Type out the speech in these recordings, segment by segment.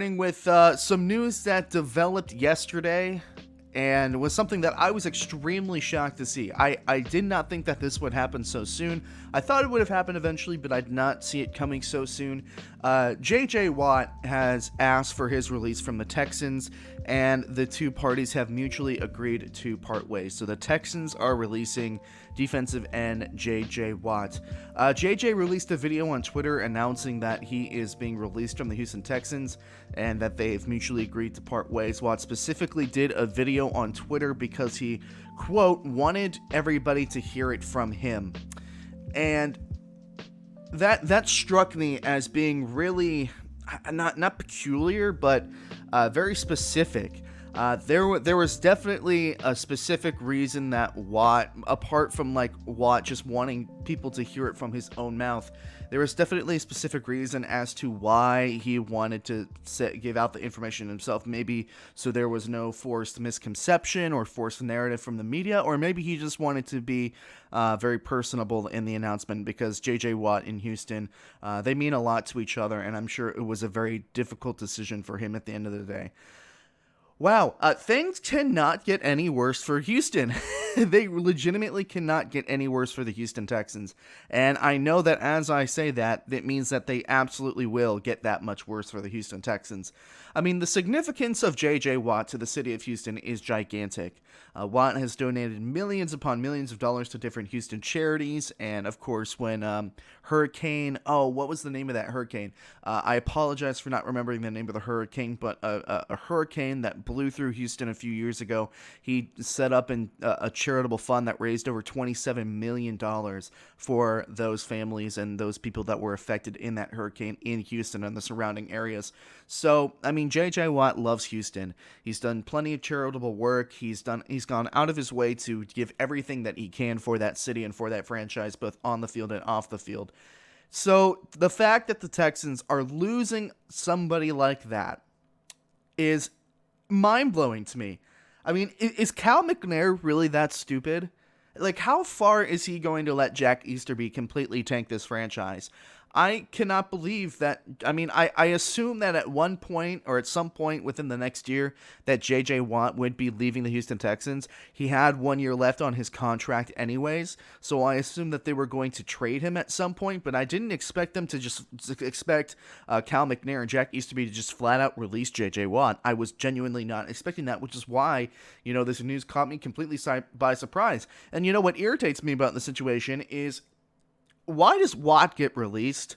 starting with some news that developed yesterday and was something that I was extremely shocked to see. I did not think that this would happen so soon. I thought it would have happened eventually, but I did not see it coming so soon. J.J. Watt has asked for his release from the Texans, and the two parties have mutually agreed to part ways. So the Texans are releasing defensive end J.J. Watt. J.J. released a video on Twitter announcing that he is being released from the Houston Texans and that they've mutually agreed to part ways. Watt specifically did a video on Twitter because he, quote, wanted everybody to hear it from him. And that struck me as being really not peculiar, but very specific. There was definitely a specific reason that Watt, apart from like Watt just wanting people to hear it from his own mouth, there was definitely a specific reason as to why he wanted to give out the information himself. Maybe so there was no forced misconception or forced narrative from the media, or maybe he just wanted to be very personable in the announcement, because J.J. Watt in Houston, they mean a lot to each other, and I'm sure it was a very difficult decision for him at the end of the day. Wow, things cannot get any worse for Houston. They legitimately cannot get any worse for the Houston Texans. And I know that as I say that, it means that they absolutely will get that much worse for the Houston Texans. I mean, the significance of J.J. Watt to the city of Houston is gigantic. Watt has donated millions upon millions of dollars to different Houston charities, and of course when what was the name of that hurricane? I apologize for not remembering the name of the hurricane, but a hurricane that blew through Houston a few years ago, he set up a charitable fund that raised over $27 million for those families and those people that were affected in that hurricane in Houston and the surrounding areas. So, I mean, J.J. Watt loves Houston. He's done plenty of charitable work. He's gone out of his way to give everything that he can for that city and for that franchise, both on the field and off the field. So, the fact that the Texans are losing somebody like that is mind-blowing to me. I mean, is Cal McNair really that stupid? Like, how far is he going to let Jack Easterby completely tank this franchise? I cannot believe that. I mean, I assume that at one point or at some point within the next year that J.J. Watt would be leaving the Houston Texans. He had 1 year left on his contract anyways, so I assumed that they were going to trade him at some point, but I didn't expect them to just expect Cal McNair and Jack Easterby to just flat out release J.J. Watt. I was genuinely not expecting that, which is why, this news caught me completely by surprise. And what irritates me about the situation is, why does Watt get released,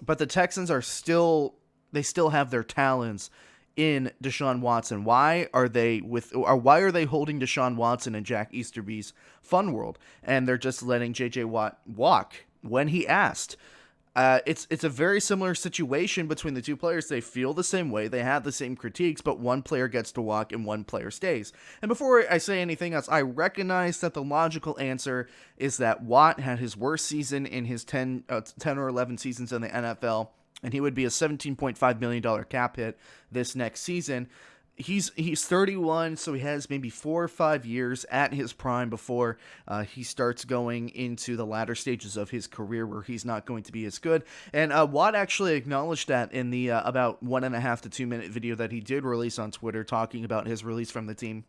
but the Texans still have their talons in Deshaun Watson? Why are they holding Deshaun Watson and Jack Easterby's fun world, and they're just letting J.J. Watt walk when he asked? It's a very similar situation between the two players. They feel the same way, they have the same critiques, but one player gets to walk and one player stays. And before I say anything else, I recognize that the logical answer is that Watt had his worst season in his 10 or 11 seasons in the NFL, and he would be a $17.5 million cap hit this next season. He's 31, so he has maybe 4 or 5 years at his prime before he starts going into the latter stages of his career where he's not going to be as good. And Watt actually acknowledged that in the about 1.5 to 2 minute video that he did release on Twitter talking about his release from the team.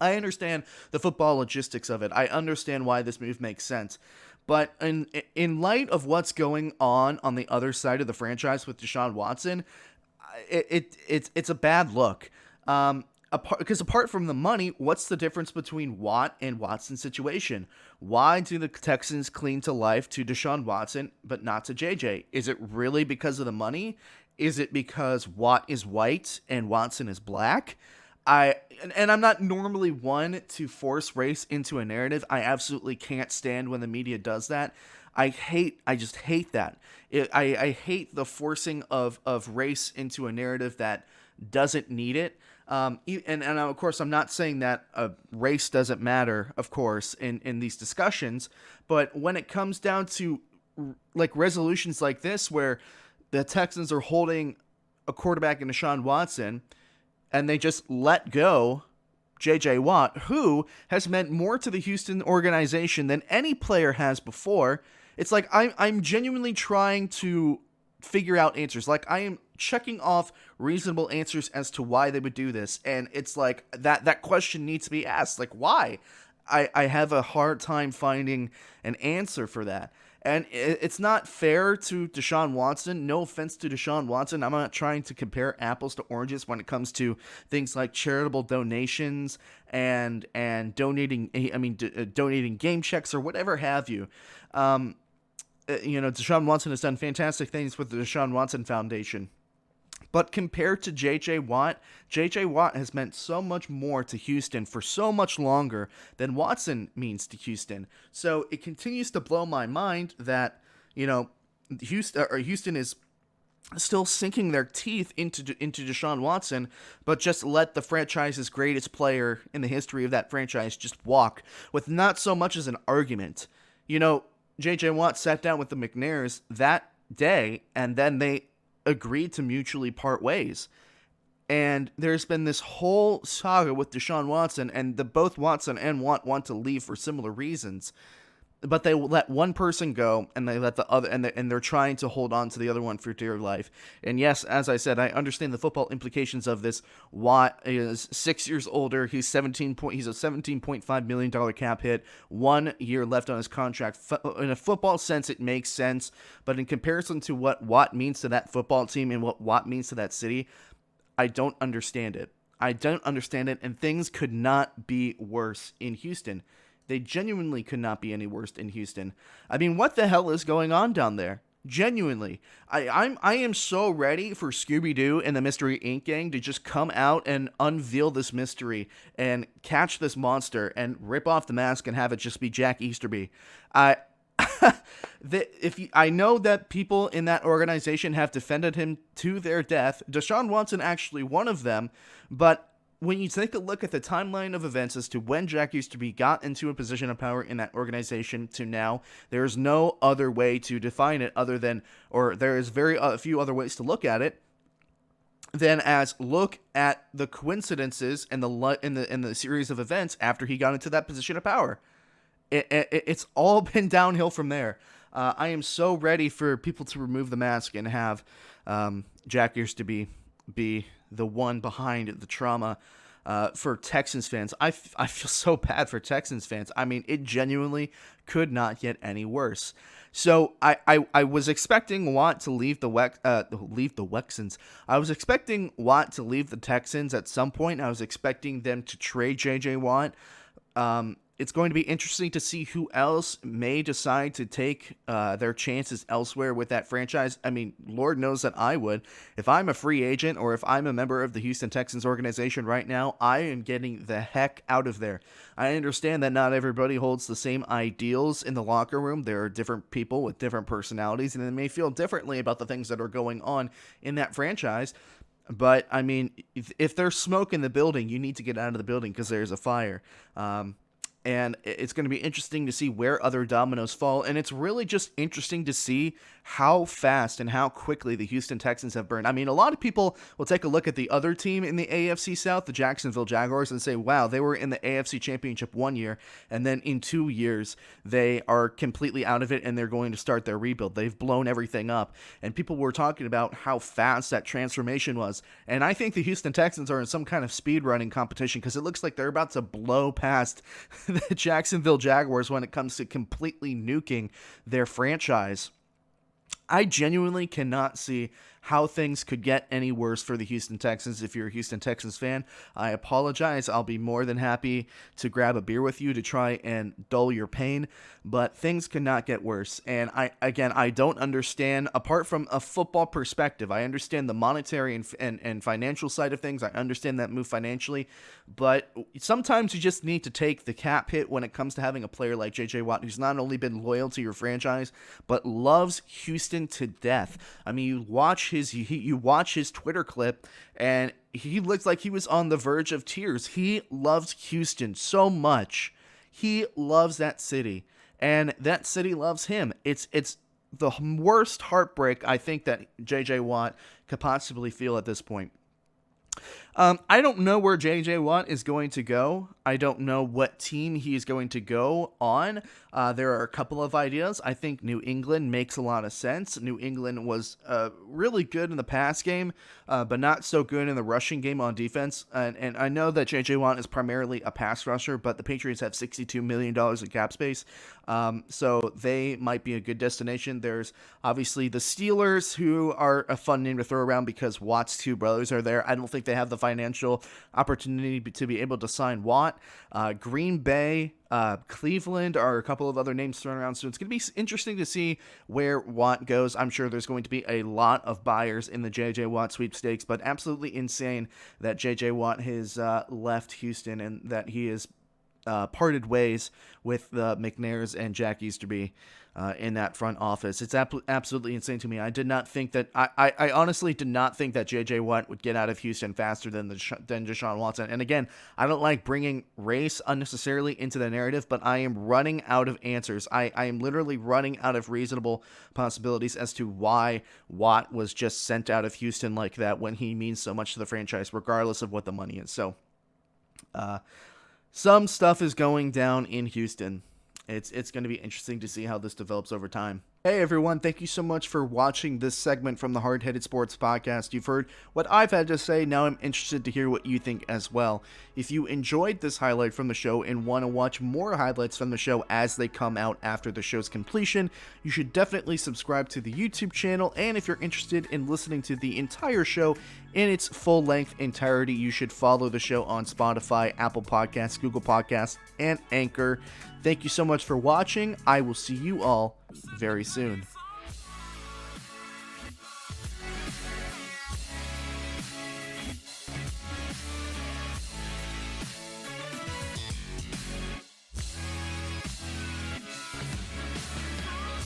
I understand the football logistics of it. I understand why this move makes sense. But in light of what's going on the other side of the franchise with Deshaun Watson, it's a bad look. Because apart from the money, what's the difference between Watt and Watson's situation? Why do the Texans cling to life to Deshaun Watson but not to JJ? Is it really because of the money? Is it because Watt is white and Watson is black? And I'm not normally one to force race into a narrative. I absolutely can't stand when the media does that. I just hate that. I hate the forcing of race into a narrative that doesn't need it. And of course, I'm not saying that race doesn't matter, of course, in these discussions. But when it comes down to like resolutions like this, where the Texans are holding a quarterback in Deshaun Watson, and they just let go J.J. Watt, who has meant more to the Houston organization than any player has before. It's like I'm genuinely trying to figure out answers. Like, I am checking off reasonable answers as to why they would do this. And it's like that question needs to be asked. Like, why? I have a hard time finding an answer for that. And it's not fair to Deshaun Watson. No offense to Deshaun Watson. I'm not trying to compare apples to oranges when it comes to things like charitable donations and donating. Donating game checks or whatever have you. Deshaun Watson has done fantastic things with the Deshaun Watson Foundation. But compared to J.J. Watt has meant so much more to Houston for so much longer than Watson means to Houston. So it continues to blow my mind that, Houston is still sinking their teeth into Deshaun Watson, but just let the franchise's greatest player in the history of that franchise just walk with not so much as an argument. J.J. Watt sat down with the McNairs that day, and then they agreed to mutually part ways. And there's been this whole saga with Deshaun Watson, and both Watson and Watt want to leave for similar reasons. But they let one person go, and they let the other, and they're trying to hold on to the other one for dear life. And yes, as I said, I understand the football implications of this. Watt is 6 years older. He's a $17.5 million cap hit. 1 year left on his contract. In a football sense, it makes sense. But in comparison to what Watt means to that football team and what Watt means to that city, I don't understand it. And things could not be worse in Houston. They genuinely could not be any worse in Houston. I mean, what the hell is going on down there? Genuinely. I am so ready for Scooby-Doo and the Mystery Inc. gang to just come out and unveil this mystery and catch this monster and rip off the mask and have it just be Jack Easterby. I know that people in that organization have defended him to their death. Deshaun Watson actually one of them, but when you take a look at the timeline of events as to when Jack Easterby got into a position of power in that organization to now, there's no other way to define it other than, or there is very few other ways to look at it than as look at the coincidences and the series of events after he got into that position of power. It's all been downhill from there. I am so ready for people to remove the mask and have Jack Easterby be the one behind the trauma for Texans fans. I feel so bad for Texans fans. I mean, it genuinely could not get any worse. So I was expecting Watt to leave the Wexans. I was expecting Watt to leave the Texans at some point. I was expecting them to trade J.J. Watt. It's going to be interesting to see who else may decide to take their chances elsewhere with that franchise. I mean, Lord knows that I would. If I'm a free agent or if I'm a member of the Houston Texans organization right now, I am getting the heck out of there. I understand that not everybody holds the same ideals in the locker room. There are different people with different personalities, and they may feel differently about the things that are going on in that franchise. But, I mean, if there's smoke in the building, you need to get out of the building because there's a fire. And it's going to be interesting to see where other dominoes fall. And it's really just interesting to see how fast and how quickly the Houston Texans have burned. I mean, a lot of people will take a look at the other team in the AFC South, the Jacksonville Jaguars, and say, wow, they were in the AFC Championship 1 year, and then in 2 years, they are completely out of it, and they're going to start their rebuild. They've blown everything up. And people were talking about how fast that transformation was. And I think the Houston Texans are in some kind of speed running competition because it looks like they're about to blow past the Jacksonville Jaguars when it comes to completely nuking their franchise. I genuinely cannot see how things could get any worse for the Houston Texans. If you're a Houston Texans fan, I apologize. I'll be more than happy to grab a beer with you to try and dull your pain, but things cannot get worse. And I don't understand, apart from a football perspective, I understand the monetary and financial side of things. I understand that move financially, but sometimes you just need to take the cap hit when it comes to having a player like J.J. Watt, who's not only been loyal to your franchise, but loves Houston to death. I mean, you watch his Twitter clip, and he looks like he was on the verge of tears. He loves Houston so much. He loves that city, and that city loves him. It's the worst heartbreak I think that J.J. Watt could possibly feel at this point. I don't know where J.J. Watt is going to go. I don't know what team he is going to go on. There are a couple of ideas. I think New England makes a lot of sense. New England was really good in the pass game, but not so good in the rushing game on defense. And I know that J.J. Watt is primarily a pass rusher, but the Patriots have $62 million in cap space, so they might be a good destination. There's obviously the Steelers, who are a fun name to throw around because Watt's two brothers are there. I don't think they have the financial opportunity to be able to sign Watt. Green Bay, Cleveland are a couple of other names thrown around, so it's going to be interesting to see where Watt goes. I'm sure there's going to be a lot of buyers in the J.J. Watt sweepstakes, but absolutely insane that J.J. Watt has left Houston and that he is parted ways with the McNairs and Jack Easterby in that front office. It's absolutely insane to me. I did not think that I honestly did not think that J.J. Watt would get out of Houston faster than Deshaun Watson. And again, I don't like bringing race unnecessarily into the narrative, but I am running out of answers. I am literally running out of reasonable possibilities as to why Watt was just sent out of Houston like that when he means so much to the franchise, regardless of what the money is. So, some stuff is going down in Houston. It's going to be interesting to see how this develops over time. Hey everyone, thank you so much for watching this segment from the Hard Headed Sports Podcast. You've heard what I've had to say, now I'm interested to hear what you think as well. If you enjoyed this highlight from the show and want to watch more highlights from the show as they come out after the show's completion, you should definitely subscribe to the YouTube channel, and if you're interested in listening to the entire show in its full-length entirety, you should follow the show on Spotify, Apple Podcasts, Google Podcasts, and Anchor. Thank you so much for watching. I will see you all very soon.